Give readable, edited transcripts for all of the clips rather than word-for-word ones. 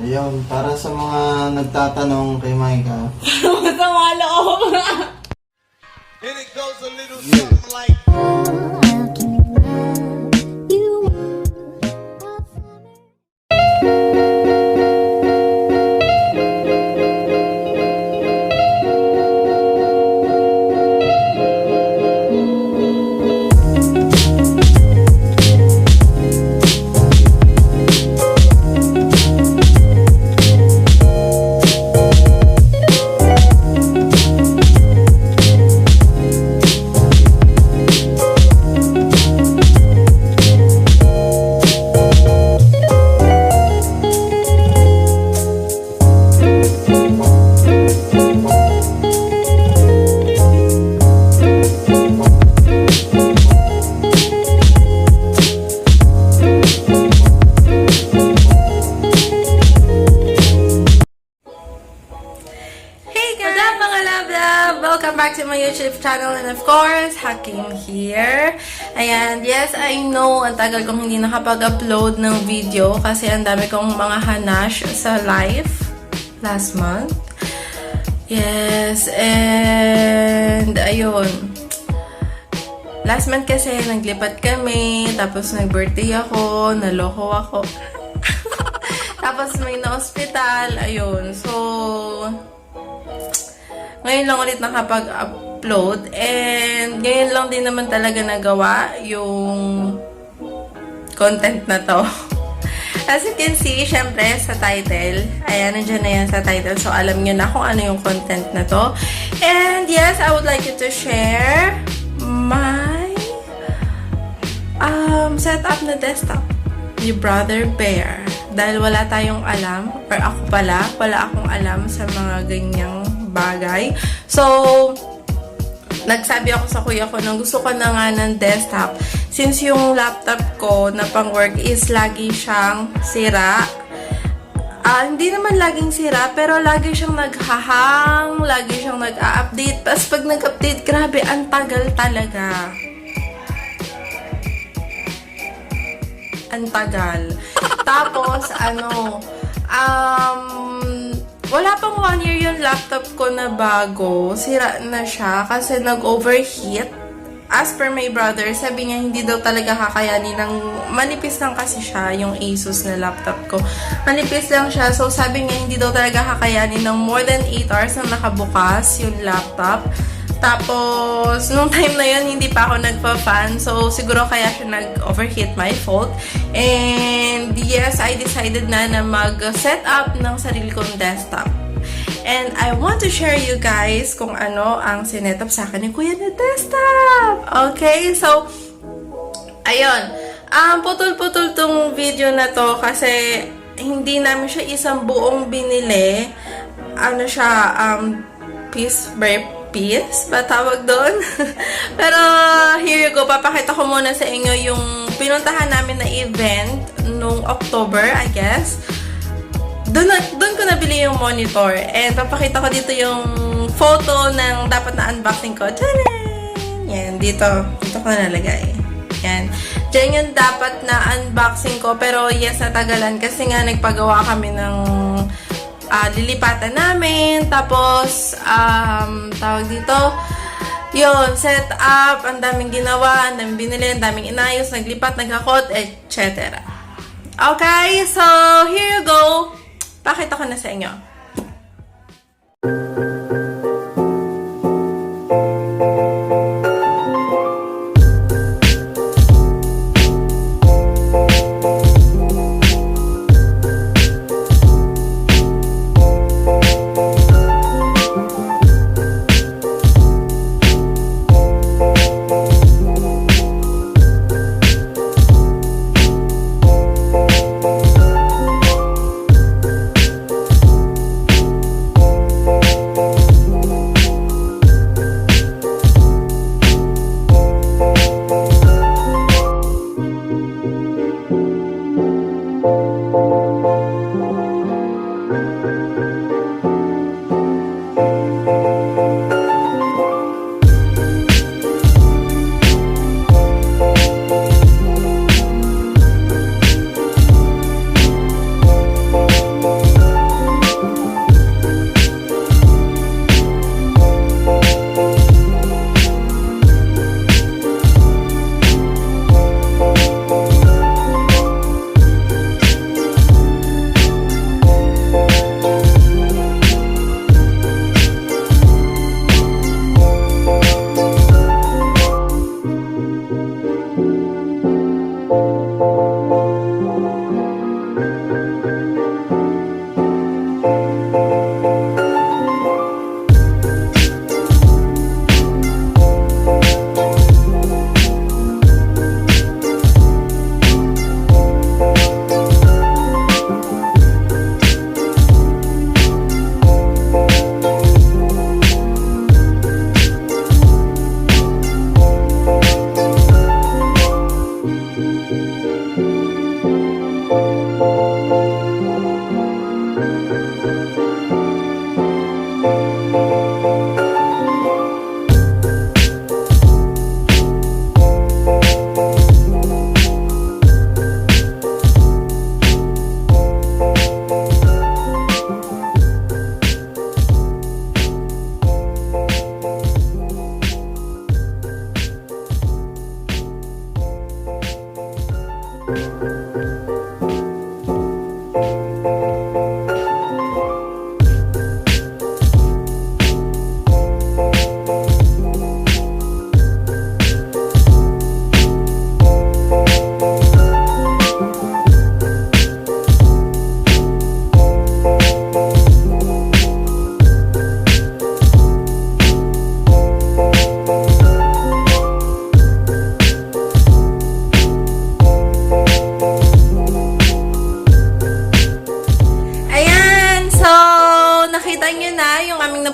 Ayun, para sa mga nagtatanong kay Micah. Masama loob. And it goes a little something like. Welcome back to my YouTube channel, and of course, Hakim here. Ayan, yes, I know, ang tagal kong hindi nakapag-upload ng video kasi ang dami kong mga hanash sa live last month. Yes, and ayun. Last month kasi naglipat kami, tapos nag-birthday ako, naloko ako. Tapos may na-hospital, ayun. So, ngayon lang ulit nakapag-upload, and ngayon lang din naman talaga nagawa yung content na to. As you can see, syempre sa title, ayan, nandiyan na yan sa title, so alam nyo na kung ano yung content na to. And yes, I would like you to share my setup na desktop ni Brother Bear. Dahil wala tayong alam, or ako pala, wala akong alam sa mga ganyang bagay. So, nagsabi ako sa kuya ko na gusto ko na nga ng desktop. Since yung laptop ko na pang work is lagi siyang sira. Hindi naman laging sira, pero lagi siyang naghahang, lagi siyang nag-a-update. Tapos pag nag-update, grabe, ang tagal talaga. Ang tagal. Tapos, wala pang 1 year yung laptop ko na bago. Sira na siya kasi nag-overheat. As per my brother, sabi niya hindi daw talaga kakayanin ng manipis lang kasi siya, yung Asus na laptop ko. Manipis lang siya. So, sabi niya hindi daw talaga kakayanin ng more than 8 hours na nakabukas yung laptop. Tapos, nung time na yun, hindi pa ako nagpa-fan. So, siguro kaya siya nag-overheat, my fault. And, yes, I decided na mag-set up ng sarili kong desktop. And I want to share you guys kung ano ang sinetap sa akin ni Kuya na desktop. Okay? So, ayun. Putol-putol tong video na to kasi hindi namin siya isang buong binili. Ano siya, piece by piece ba tawag doon? Pero, here you go. Papakita ko muna sa inyo yung pinuntahan namin na event nung October, I guess. Doon ko nabili yung monitor. And papakita ko dito yung photo ng dapat na unboxing ko. Tadaan! Yan, dito. Dito ko nalagay. Yan. Diyan yung dapat na unboxing ko. Pero yes, natagalan. Kasi nga nagpagawa kami ng lilipatan namin. Tapos, tawag dito, yun, set up, ang daming ginawa, ang daming binili, ang daming inayos, naglipat, naghakot, etc. Okay, so, here you go. Pakita ko na sa inyo.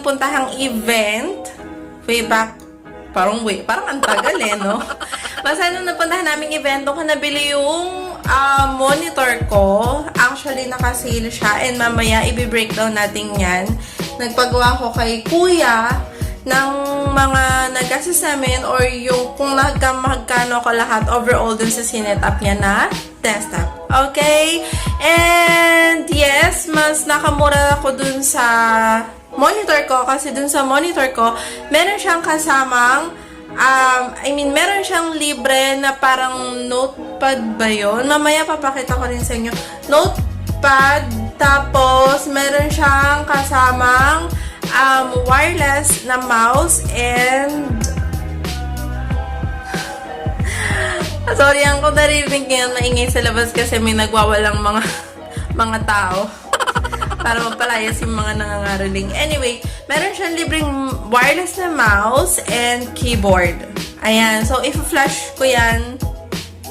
napuntahang event way back, parang ang tagal no? Basta nung napuntahan naming event, doon ko nabili yung monitor ko. Actually, nakasale siya and mamaya i-breakdown natin yan. Nagpagawa ko kay kuya ng mga nag-assist namin or yung kung magkano ko lahat overall dun sa sinet-up niya na desktop. Okay? And yes, mas nakamura ako dun sa monitor ko kasi dun sa monitor ko, meron siyang kasamang meron siyang libre na parang notepad ba yun? Mamaya papakita ko rin sa inyo. Notepad, tapos meron siyang kasamang wireless na mouse and sorry, ang ko narinig ngayon maingay sa labas kasi may nagwawalang mga tao para mapalayas yung mga nangangaraling. Anyway, meron siyang libreng wireless na mouse and keyboard. Ayan. So, i-flash ko yan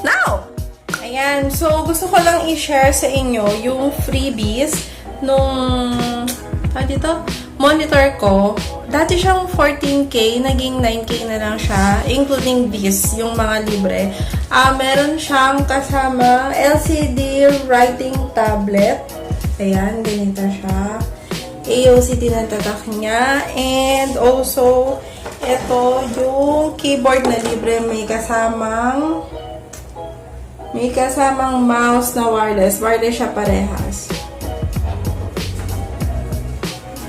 now. Ayan. So, gusto ko lang i-share sa inyo yung freebies nung monitor ko. Dati siyang 14K, naging 9K na lang siya, including this, yung mga libre. Meron siyang kasama LCD writing tablet. Ayan, ganito siya. AOC tinatatak niya. And also, ito yung keyboard na libre. May kasamang mouse na wireless. Wireless siya parehas.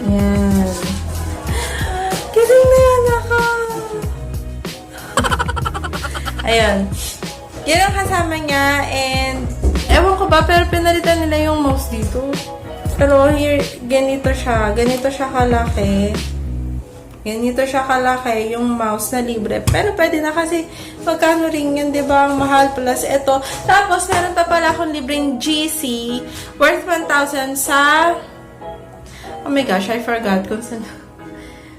Ayan. Kidding na yan ako. Ayan. Yan ang kasama niya. And ewan ko ba, pero pinalitan nila yung mouse dito. Pero here, ganito siya. Ganito siya kalaki. Ganito siya kalaki yung mouse na libre. Pero pwede na kasi magkano rin yun, diba? Ang mahal plus ito. Tapos, meron pa pala akong libreng GC worth 1,000 sa... Oh my gosh, I forgot kung saan...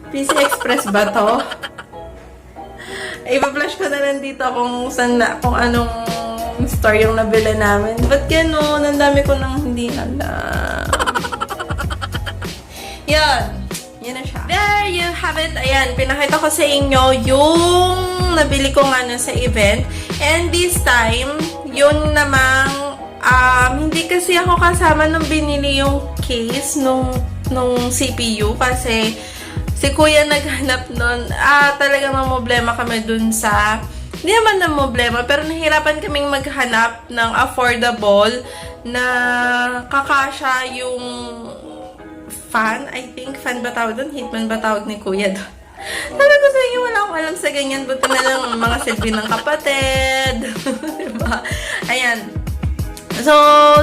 PC Express ba to? Ipa-flash ko na lang dito kung anong store yung nabili namin. Ba't gano'n? Ang dami ko nang hindi alam. Yan na siya. There you have it. Ayan, pinakita ko sa inyo yung nabili ko nga sa event. And this time, yun namang hindi kasi ako kasama nung binili yung case nung CPU kasi si kuya naghanap nun. Talagang problema kami dun sa... Hindi naman na problema, pero nahirapan kaming maghanap ng affordable na kakasya yung fan. I think, fan ba tawag doon? Hitman ba tawag ni kuya doon? Sabi ko sa inyo, wala akong alam sa ganyan. Buti na lang mga silbi ng kapatid. Diba? Ayan. So,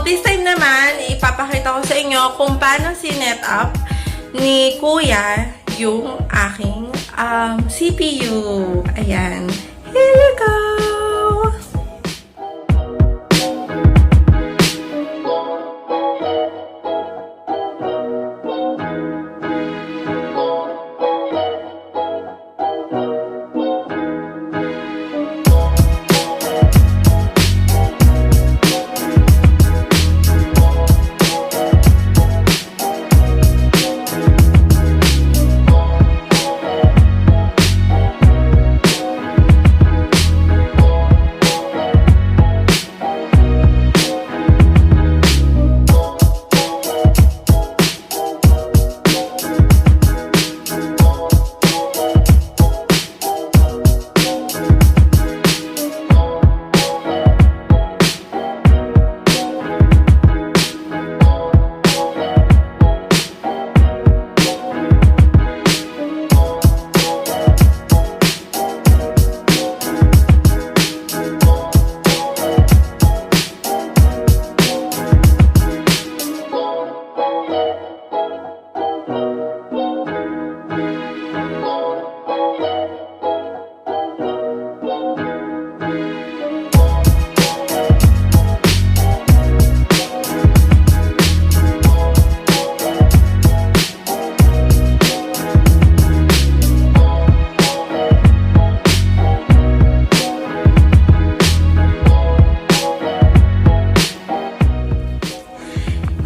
this time naman, ipapakita ko sa inyo kung paano sinet up ni kuya yung aking CPU. Ayan. Here you go!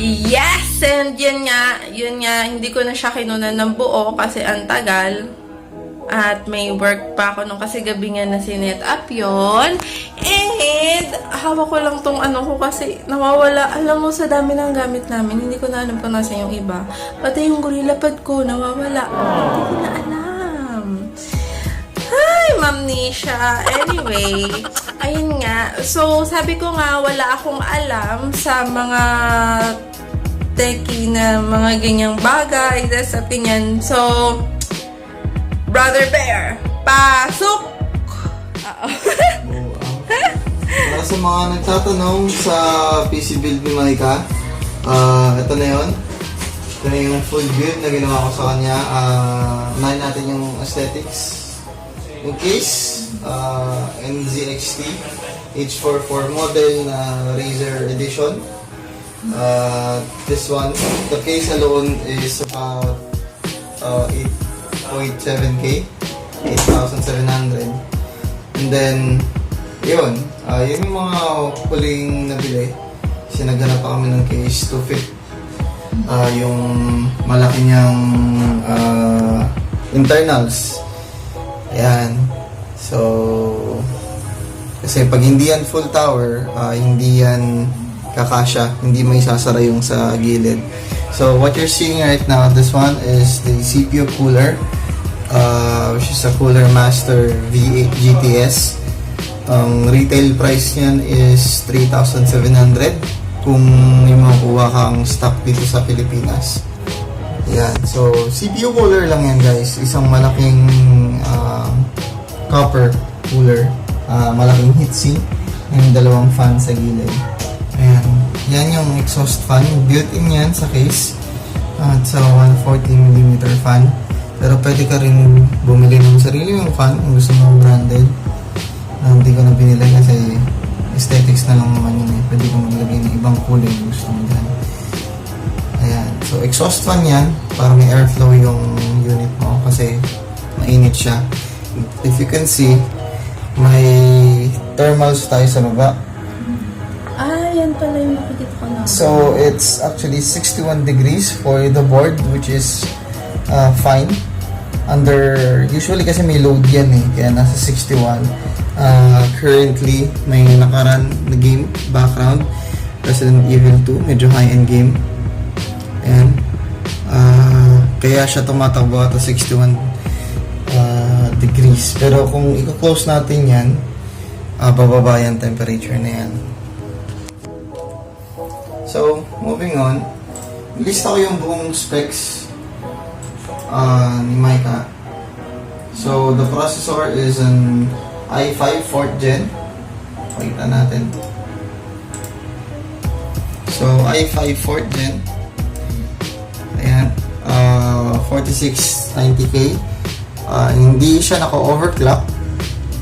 Yes! And yun nga, hindi ko na siya kinunan ng buo kasi ang tagal. At may work pa ako nung kasi gabi nga na sinet up yun. And, hawak ko lang tong ano ko kasi nawawala. Alam mo, sa dami ng gamit namin, hindi ko na alam kung nasa yung iba. Pati yung gorilla pad ko, nawawala. Hindi ko na alam. Hi, Ma'am Nisha. Anyway, ayun nga. So, sabi ko nga, wala akong alam sa mga techie na mga ganyang bagay, sa ganyan. So, Brother Bear, pasok! Para sa mga nagtatanong sa PC build ni Maika, ito na yun. Ito na yung full build na ginawa ko sa kanya. Unahin natin yung aesthetics. Yung case, NZXT H44 model na Razer edition. This one, the case alone is about 8.7k, 8,700. And then, yun yung mga huling nabili. Sinaghanap pa kami ng case to fit yung malaki niyang internals. Ayan. So, kasi pag hindi yan full tower, hindi yan kakasya, hindi may sasara yung sa gilid. So what you're seeing right now, this one is the CPU cooler, which is a Cooler Master V8 GTS. Ang retail price niyan is 3,700 kung may makuha kang stock dito sa Pilipinas. Yan. So CPU cooler lang yan, guys. Isang malaking copper cooler, malaking heatsink, and dalawang fan sa gilid. Ayan. Yan yung exhaust fan. Built-in yan sa case. It's a 140mm fan. Pero pwede ka rin bumili ng sarili yung fan kung gusto mo branded. Hindi ko na binili kasi aesthetics na lang naman yun. Pwede ko maglagay ng ibang kulay kung gusto mo dyan. Ayan. So exhaust fan yan para may airflow yung unit mo kasi mainit siya. If you can see, may thermals tayo sa baba. Yan pala yung nakikita ko na. So, it's actually 61 degrees for the board, which is fine. Usually kasi may load yan kaya nasa 61. Currently, may nakaran na game, background, Resident Evil 2, medyo high-end game. Ayan. Kaya siya tumatakbo at 61 degrees. Pero kung i-close natin yan, bababa yan temperature na yan. So, moving on, lista ko yung buong specs ni Maika. So, the processor is an i5 4th gen. Pakita natin. So, i5 4th gen. Ayan. 4690K. Hindi siya naka-overclock.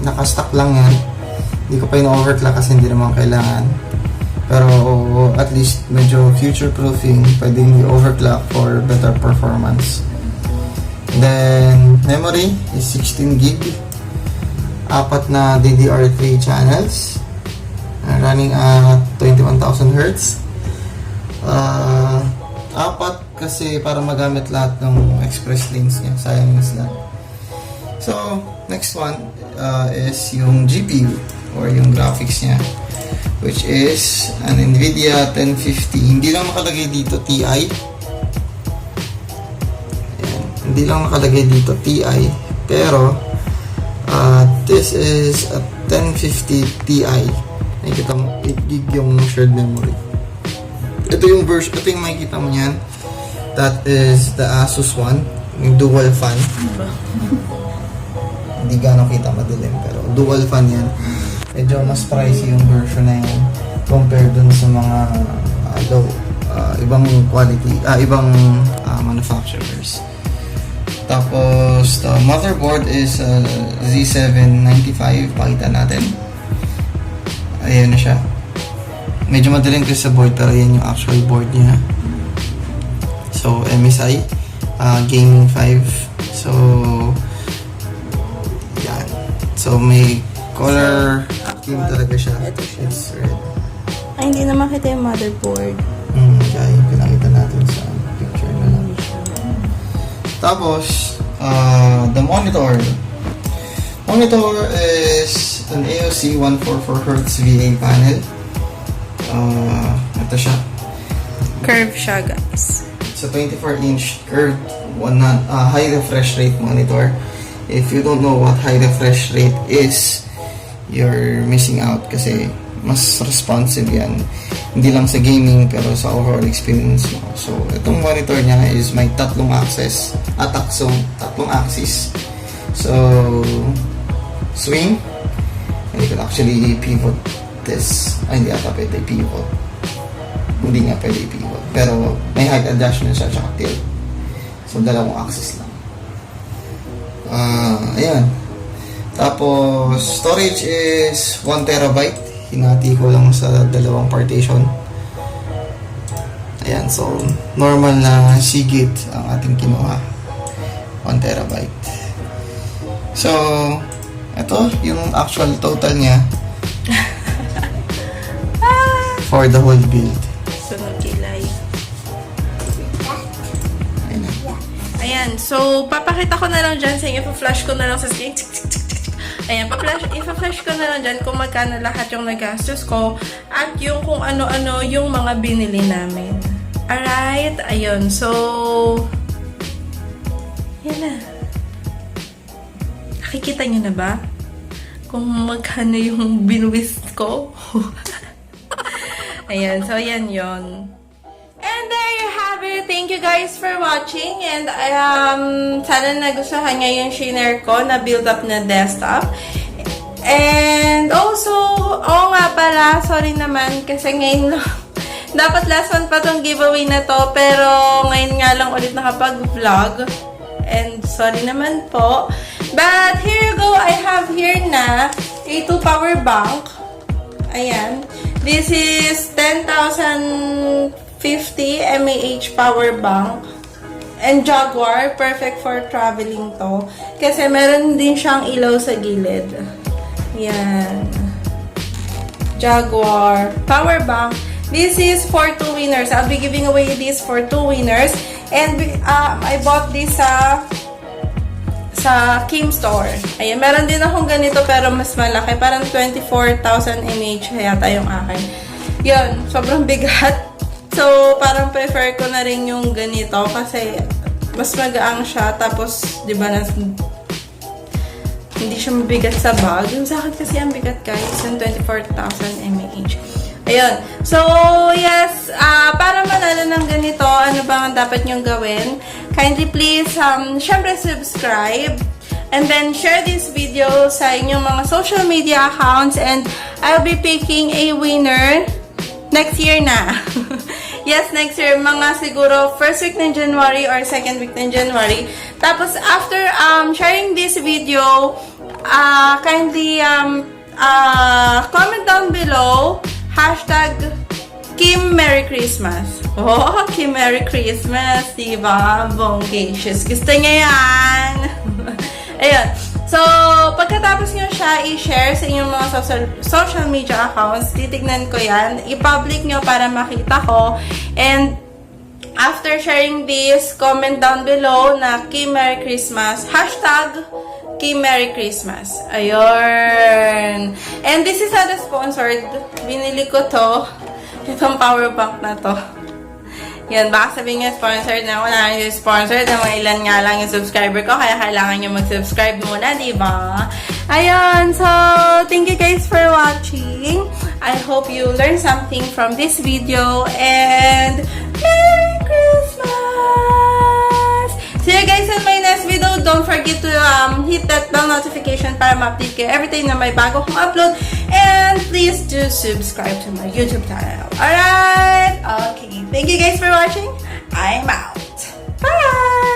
Naka-stock lang yan. Hindi ko pa yung overclock kasi hindi naman kailangan. Pero at least medyo future-proofing, pwedeng i-overclock for better performance. Then, memory is 16 gig. 4 na DDR3 channels. Running at 21,000 Hz. 4 kasi para magamit lahat ng express lanes niya. Sayang yung slot. So, next one is yung GPU or yung graphics niya, which is an NVIDIA 1050. Hindi lang nakalagay dito TI. Ayan. Hindi lang nakalagay dito TI. Pero, this is a 1050 Ti. Nakikita mo, 8 gig yung shared memory. Ito yung version, ito yung makikita mo niyan. That is the Asus one. Yung dual fan. Hindi gano'ng kita madilim, pero dual fan yan. Medyo mas pricey yung version na yan compared dun sa mga ibang quality, ibang manufacturers. Tapos, the motherboard is Z795. Pakita natin. Ayan na siya. Medyo madaling kasi sa board, pero yan yung actual board niya. So, MSI Gaming 5. So, yan. So, may color theme talaga siya. Ito siya. It's red. Ay, hindi na makita yung motherboard. Yeah, you can Tapos, the monitor. Monitor is an AOC 144Hz VA panel. Ito siya. Curve siya, guys. It's a 24-inch curved high refresh rate monitor. If you don't know what high refresh rate is, you're missing out kasi mas responsive yan. Hindi lang sa gaming pero sa overall experience mo. So, itong monitor niya is may tatlong axis. So, swing. And you can actually pivot this. Hindi ata pwede pivot. Hindi nga pwede pivot. Pero may height adjustment siya tsaka tilt. So, dalawang axis lang. Ayan. Tapos, storage is 1 terabyte. Hinati ko lang sa dalawang partition. Ayan, so, normal na Seagate ang ating kinuha. 1 terabyte. So, ito, yung actual total niya for the whole build. Sunog kilay. Ayan, so, papakita ko na lang dyan sa inyo. Ipa-flash ko na lang sa screen. Ayan, ipa-flash ko na lang dyan kung magkano lahat yung nagastos ko at yung kung ano-ano yung mga binili namin. Alright, ayun. So, yan na. Nakikita nyo na ba? Kung magkano yung binuwis ko? Ayan, so yan yon. And there you have it. Thank you guys for watching. And sana nagustuhan niya yung shinare ko na build up na desktop. And also, nga pala, sorry naman kasi ngayon lang. Dapat last one pa tong giveaway na to. Pero ngayon nga lang ulit nakapag-vlog. And sorry naman po. But here you go. I have here na a 2 power bank. Ayan. This is 10,050 mAh power bank. And Jaguar, perfect for traveling to. Kasi meron din siyang ilaw sa gilid. Yan. Jaguar power bank. This is for 2 winners. I'll be giving away this for 2 winners. And I bought this sa Kim Store. Ayan, meron din akong ganito pero mas malaki. Parang 24,000 mAh yata yung akin. Yun, sobrang bigat. So, parang prefer ko na rin yung ganito kasi mas magaang siya. Tapos, di ba, hindi siya mabigat sa bag. Yung sa akin kasi ang bigat guys, yung 24,000 mAh. Ayun. So, yes, para manalo ng ganito, ano ba ang dapat nyong gawin? Kindly please, syempre subscribe. And then, share this video sa inyong mga social media accounts. And I'll be picking a winner next year na. Yes, next year. Mga siguro first week ng January or second week ng January. Tapos, after sharing this video, kindly comment down below #Kim Merry Christmas. Oh, Kim Merry Christmas. Diba? Bonggacious. Gusto niya yan. Ayun. So, pagkatapos nyo siya i-share sa inyong mga social media accounts, titignan ko yan. I-public nyo para makita ko. And, after sharing this, comment down below na Kim Merry Christmas. Kim Merry Christmas. Ayun. And this is not sponsored. Binili ko to. Itong power bank na to. Yan, baka sabihin nga sponsored na. Wala na yung sponsored. Mga ilan nga lang yung subscriber ko. Kaya kailangan nyo mag-subscribe muna, diba? Ayun. So, thank you guys for watching. I hope you learned something from this video. And, Merry Christmas! See you guys in my next video. Don't forget to hit that bell notification para ma-update kayo every time na may bago kong upload. And please do subscribe to my YouTube channel. Alright? Okay. Thank you guys for watching. I'm out. Bye!